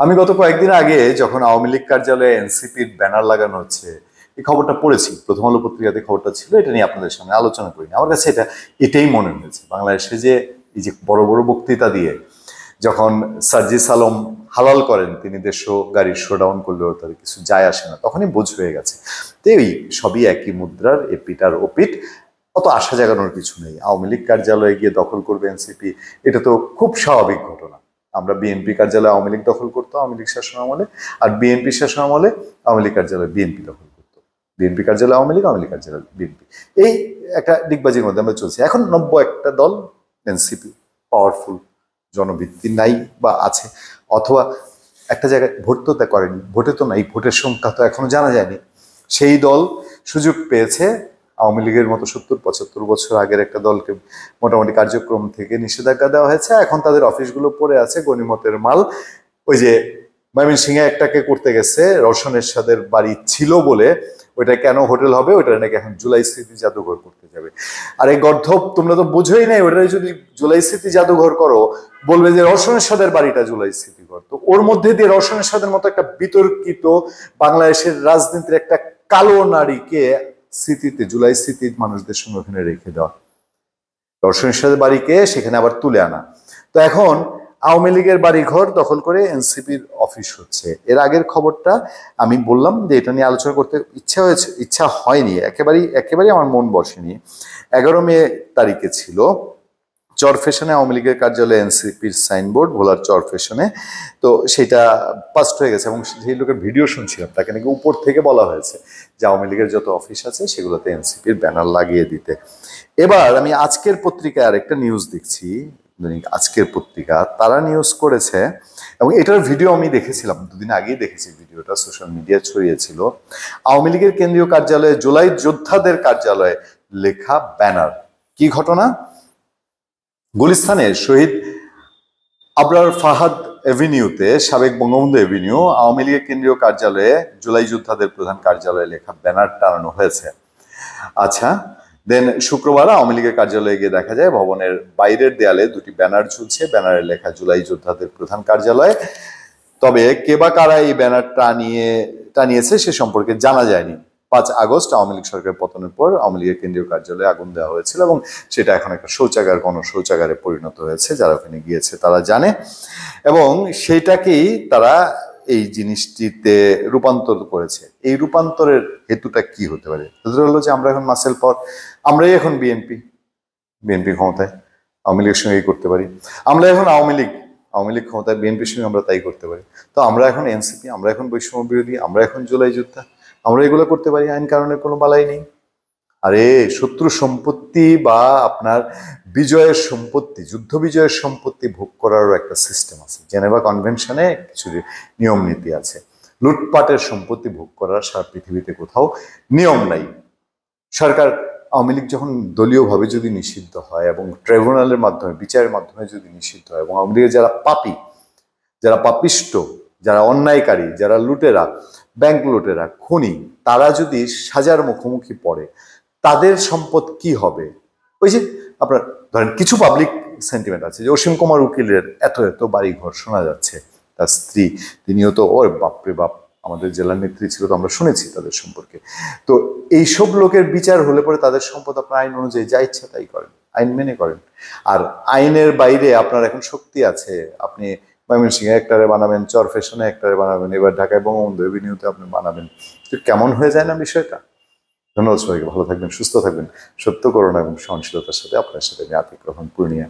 আমি গত কয়েকদিন আগে যখন আওয়ামী লীগ কার্যালয়ে এনসিপির ব্যানার লাগানো হচ্ছে এই খবরটা পড়েছি, প্রথম আলো পত্রিকাতে খবরটা ছিল, এটা নিয়ে আপনাদের সামনে আলোচনা করিনি। আমার কাছে এটাই মনে হয়েছে, বাংলাদেশে যে এই যে বড় বড় বক্তৃতা দিয়ে যখন সার্জিস আলম হালাল করেন তিনি দেড়শো গাড়ির শোডাউন করলেও তাদের কিছু যায় আসে না, তখনই বোঝ হয়ে গেছে। তো এই সবই একই মুদ্রার এপিট আর ওপিট, অত আশা জাগানোর কিছু নেই। আওয়ামী লীগ কার্যালয়ে গিয়ে দখল করবে এনসিপি, এটা তো খুব স্বাভাবিক ঘটনা। আমরা বিএনপি কার্যালয়ে আওয়ামী লীগ দখল করতো আওয়ামী লীগ শাসন আমলে, আর বিএনপি শাসন আমলে আওয়ামী লীগ কার্যালয়ে বিএনপি দখল করতো, বিএনপি কার্যালয়ে আওয়ামী লীগ, আওয়ামী লীগ কার্যালয়ে বিএনপি। এই একটা ডিগবাজির মধ্যে আমরা চলছি। এখন নব্য একটা দল এনসিপি, পাওয়ারফুল, জনভিত্তি নাই বা আছে, অথবা একটা জায়গায় ভোট তো করেনি, ভোটে তো নাই, ভোটের সংখ্যা তো এখনো জানা যায়নি। সেই দল সুযোগ পেয়েছে আওয়ামী লীগের মতো 70-75 বছর আগের একটা দলকে মোটামুটি কার্যক্রম থেকে নিষেধাজ্ঞা দেওয়া হয়েছে। এখন তাদের অফিসগুলো পড়ে আছে গনিমতের মাল। ওই যে ময়মনসিংহে একটাকে করতে গেছে, রওশন এরশাদের বাড়ি ছিল বলে ওইটা কেন হোটেল হবে, ওইটা নাকি এখন জুলাই স্মৃতি জাদুঘর করতে যাবে। আর এই গর্ধব তোমরা তো বুঝোই নাই, ওটা যদি জুলাই স্মৃতি জাদুঘর করো বলবে যে রওশন এরশাদের বাড়িটা জুলাই স্মৃতিঘর। তো ওর মধ্যে দিয়ে রওশন এরশাদের মতো একটা বিতর্কিত বাংলাদেশের রাজনীতির একটা কালো নারীকে স্মৃতিতে, জুলাই স্মৃতির মানুষদের সঙ্গে ওখানে রেখে দেওয়া, রওশন এরশাদের বাড়িকে সেখানে আবার তুলে আনা। তো এখন আওয়ামী লীগের বাড়িঘর দখল করে এনসিপির অফিস হচ্ছে। এর আগের খবরটা আমি বললাম যে এটা নিয়ে আলোচনা করতে ইচ্ছা হয়নি, একেবারেই আমার মন বসেনি। 11 মে তারিখে ছিল চরফেশনে আওয়ামী লীগের কার্যালয়ে এনসিপির সাইনবোর্ড, ভোলার চরফেশনে। তো সেটা পাস্ট হয়ে গেছে এবং সেই লোকের ভিডিও শুনছিলাম, তাকে নাকি উপর থেকে বলা হয়েছে যে আওয়ামী লীগের যত অফিস আছে সেগুলোতে এনসিপির ব্যানার লাগিয়ে দিতে। এবার আমি আজকের পত্রিকায় আরেকটা নিউজ দেখছি, আজকের পত্রিকা তারা নিউজ করেছে, এবং এটার ভিডিও আমি দেখেছিলাম, দুদিন আগেই দেখেছি ভিডিওটা, সোশ্যাল মিডিয়া ছড়িয়েছিল। আওয়ামী লীগের কেন্দ্রীয় কার্যালয়ে জুলাই যোদ্ধাদের কার্যালয়ে লেখা ব্যানার। কি ঘটনা? গুলিস্তানের শহীদ আবরার ফাহাদ এভিনিউতে, সাবেক বঙ্গবন্ধু এভিনিউ, আওয়ামী লীগের কেন্দ্রীয় কার্যালয়ে জুলাই যোদ্ধাদের প্রধান কার্যালয়ে লেখা ব্যানার টানানো হয়েছে। আচ্ছা, দেন শুক্রবার আওয়ামী লীগের কার্যালয়ে গিয়ে দেখা যায় ভবনের বাইরের দেয়ালে দুটি ব্যানার ঝুলছে, ব্যানারে লেখা জুলাই যোদ্ধাদের প্রধান কার্যালয়। তবে কে বা কারা এই ব্যানার টানিয়েছে সে সম্পর্কে জানা যায়নি। 5 আগস্ট আওয়ামী লীগ সরকারের পতনের পর আওয়ামী লীগের কেন্দ্রীয় কার্যালয়ে আগুন দেওয়া হয়েছিল এবং সেটা এখন একটা শৌচাগার, গণশৌচাগারে পরিণত হয়েছে। যারা ওখানে গিয়েছে তারা জানে, এবং সেটাকেই তারা এই জিনিসটিতে রূপান্তর করেছে। এই রূপান্তরের হেতুটা কি হতে পারে? হেতুটা হলো যে আমরা এখন মাসেল পাওয়ার, আমরাই এখন বিএনপি ক্ষমতায়, আওয়ামী লীগের সঙ্গেই করতে পারি। আমরা এখন আওয়ামী লীগ ক্ষমতায়, বিএনপির সঙ্গে আমরা তাই করতে পারি। তো আমরা এখন এনসিপি, আমরা এখন বৈষম্য বিরোধী, আমরা এখন জুলাই যোদ্ধা, আমরা এগুলো করতে পারি, আইন কারণের কোনো বালাই নেই। আরে শত্রু সম্পত্তি বা আপনার বিজয়ের সম্পত্তি, যুদ্ধ বিজয়ের সম্পত্তি ভোগ করারও একটা সিস্টেম আছে। জেনেভা কনভেনশনে কিছু নিয়ম নীতি আছে। লুটপাটের সম্পত্তি ভোগ করার সারা পৃথিবীতে কোথাও নিয়ম নাই। সরকার, আওয়ামী লীগ যখন দলীয়ভাবে যদি নিষিদ্ধ হয় এবং ট্রাইব্যুনালের মাধ্যমে, বিচারের মাধ্যমে যদি নিষিদ্ধ হয়, এবং আওয়ামী লীগের যারা পাপী, যারা পাপিষ্ট, যারা অন্যায়কারী, যারা লুটেরা, ব্যাংক লুটেরা, খুনি, তারা যদি সাজার মুখোমুখি পড়ে, তাদের সম্পদ কি হবে? ওই যে আপনার ধরেন কিছু পাবলিক সেন্টিমেন্ট আছে, যে অসীম কুমার উকিলের এত এত বাড়ি ঘর শোনা যাচ্ছে, তার স্ত্রী, তিনিও তো ওর বাপরে বাপ আমাদের জেলার নেত্রী ছিল, তো আমরা শুনেছি তাদের সম্পর্কে। তো এইসব লোকের বিচার হলে পরে তাদের সম্পদ আপনার আইন অনুযায়ী যা ইচ্ছা তাই করেন, আইন মেনে করেন। আর আইনের বাইরে আপনার এখন শক্তি আছে, আপনি ময়মনসিংহে একটারে বানাবেন, চরফেশনে একটারে বানাবেন, এবার ঢাকায় বঙ্গবন্ধু এভিনিউতে আপনি বানাবেন। তো কেমন হয়ে যায় না বিষয়টা? ধন্যবাদ সবাইকে, ভালো থাকবেন, সুস্থ থাকবেন। সত্য, করুণা এবং সহনশীলতার সাথে আপনার সাথে আমি আতিক রহমান, পূর্ণিয়া।